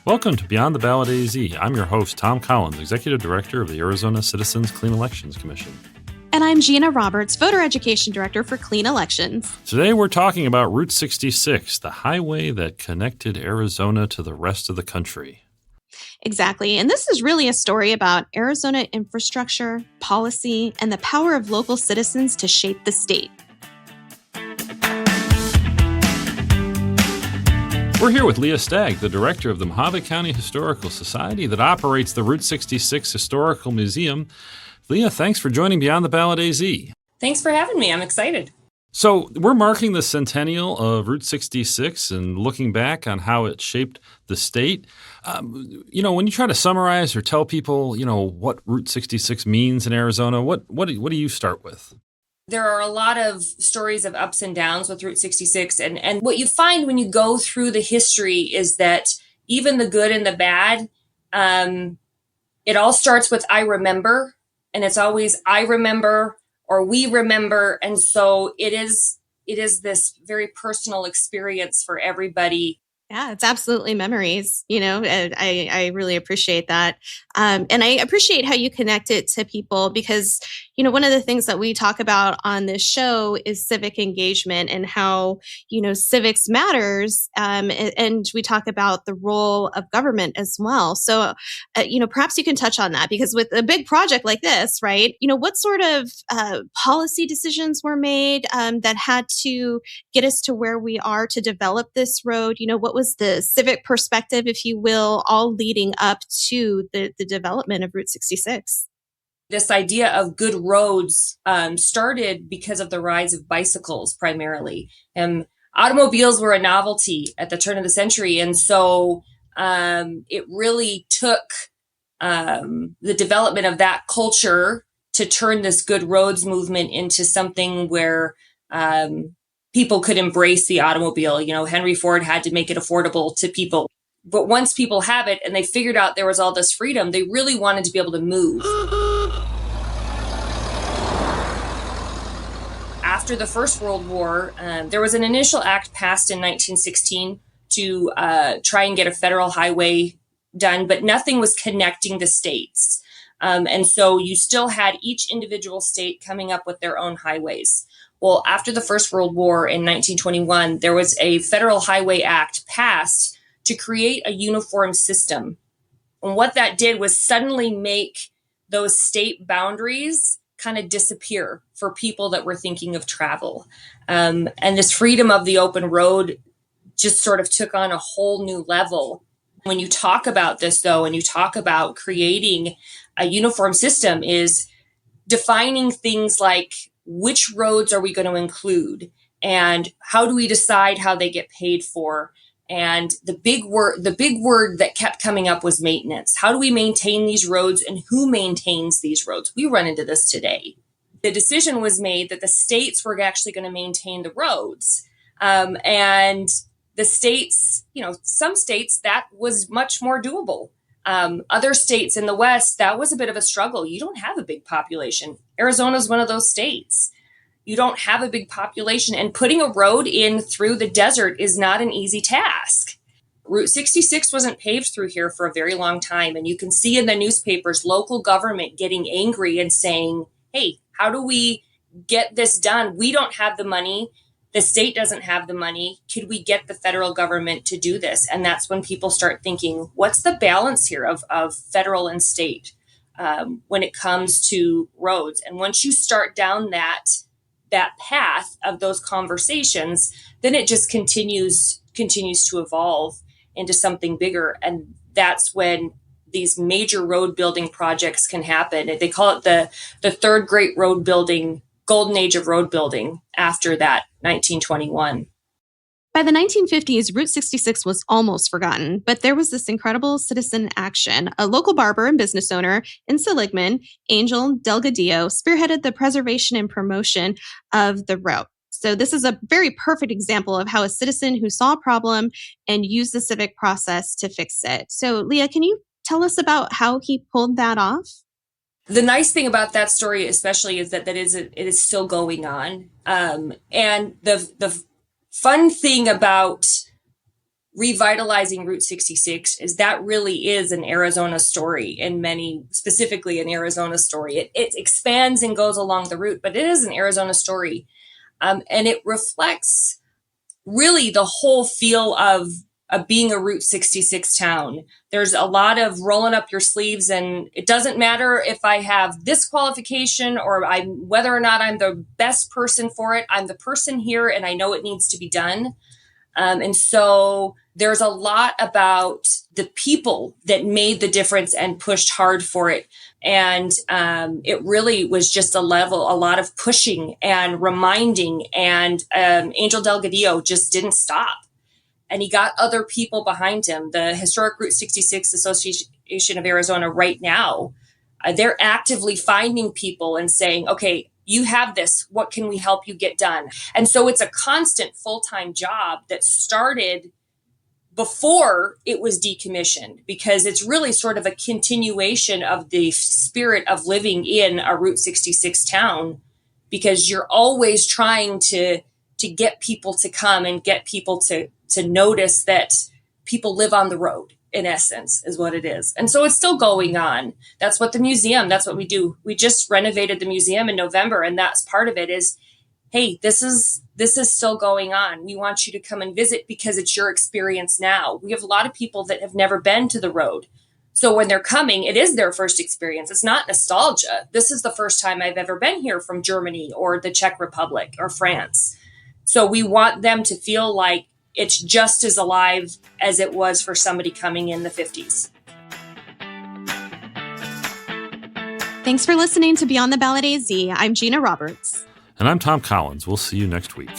Welcome to Beyond the Ballot AZ. I'm your host, Tom Collins, Executive Director of the Arizona Citizens Clean Elections Commission. And I'm Gina Roberts, Voter Education Director for Clean Elections. Today we're talking about Route 66, the highway that connected Arizona to the rest of the country. Exactly. And this is really a story about Arizona infrastructure, policy, and the power of local citizens to shape the state. We're here with Leah Stagg, the director of the Mojave County Historical Society that operates the Route 66 Historical Museum. Leah, thanks for joining Beyond the Ballot AZ. Thanks for having me. I'm excited. So we're marking the centennial of Route 66 and looking back on how it shaped the state. When you try to summarize or tell people, what Route 66 means in Arizona, what do you start with? There are a lot of stories of ups and downs with Route 66. And what you find when you go through the history is that even the good and the bad, it all starts with I remember. And it's always I remember or we remember. And so it is this very personal experience for everybody. Yeah, it's absolutely memories. I really appreciate that. And I appreciate how you connect it to people because, one of the things that we talk about on this show is civic engagement and how, civics matters. And we talk about the role of government as well. So, perhaps you can touch on that because with a big project like this, right, what sort of policy decisions were made that had to get us to where we are to develop this road? What was the civic perspective, if you will, all leading up to the development of Route 66? This idea of good roads started because of the rise of bicycles primarily. Automobiles were a novelty at the turn of the century. And so it really took the development of that culture to turn this good roads movement into something where people could embrace the automobile. Henry Ford had to make it affordable to people. But once people have it and they figured out there was all this freedom, they really wanted to be able to move. After the First World War, there was an initial act passed in 1916 to try and get a federal highway done, but nothing was connecting the states. And so you still had each individual state coming up with their own highways. Well, after the First World War in 1921, there was a Federal Highway Act passed to create a uniform system. And what that did was suddenly make those state boundaries kind of disappear for people that were thinking of travel. And this freedom of the open road just sort of took on a whole new level. When you talk about this, though, and you talk about creating a uniform system, is defining things like which roads are we going to include and how do we decide how they get paid for? And the big word that kept coming up was maintenance. How do we maintain these roads and who maintains these roads? We run into this today. The decision was made that the states were actually going to maintain the roads. And the states, some states that was much more doable. Other states in the West, that was a bit of a struggle. You don't have a big population. Arizona is one of those states. You don't have a big population, and putting a road in through the desert is not an easy task. Route 66 wasn't paved through here for a very long time, and you can see in the newspapers local government getting angry and saying, hey, how do we get this done? We don't have the money. The state doesn't have the money. Could we get the federal government to do this? And that's when people start thinking, what's the balance here of federal and state when it comes to roads? And once you start down that path of those conversations, then it just continues to evolve into something bigger. And that's when these major road building projects can happen. They call it the third great road building, golden age of road building after that 1921. By the 1950s, Route 66 was almost forgotten, but there was this incredible citizen action. A local barber and business owner in Seligman, Angel Delgadillo, spearheaded the preservation and promotion of the route. So this is a very perfect example of how a citizen who saw a problem and used the civic process to fix it. So Leah, can you tell us about how he pulled that off? The nice thing about that story especially is that it is still going on. And the fun thing about revitalizing Route 66 is that really is an Arizona story, and specifically an Arizona story. It expands and goes along the route, but it is an Arizona story. And it reflects really the whole feel of being a Route 66 town. There's a lot of rolling up your sleeves, and it doesn't matter if I have this qualification or whether or not I'm the best person for it. I'm the person here, and I know it needs to be done. And so there's a lot about the people that made the difference and pushed hard for it. And it really was just a lot of pushing and reminding. And Angel Delgadillo just didn't stop. And he got other people behind him. The Historic Route 66 Association of Arizona right now, they're actively finding people and saying, okay, you have this. What can we help you get done? And so it's a constant full-time job that started before it was decommissioned, because it's really sort of a continuation of the spirit of living in a Route 66 town, because you're always trying to get people to come and get people to notice that people live on the road, in essence, is what it is. And so it's still going on. That's what that's what we do. We just renovated the museum in November, and that's part of it is, hey, this is still going on. We want you to come and visit because it's your experience now. We have a lot of people that have never been to the road. So when they're coming, it is their first experience. It's not nostalgia. This is the first time I've ever been here from Germany or the Czech Republic or France. So we want them to feel like it's just as alive as it was for somebody coming in the 50s. Thanks for listening to Beyond the Ballad AZ. I'm Gina Roberts. And I'm Tom Collins. We'll see you next week.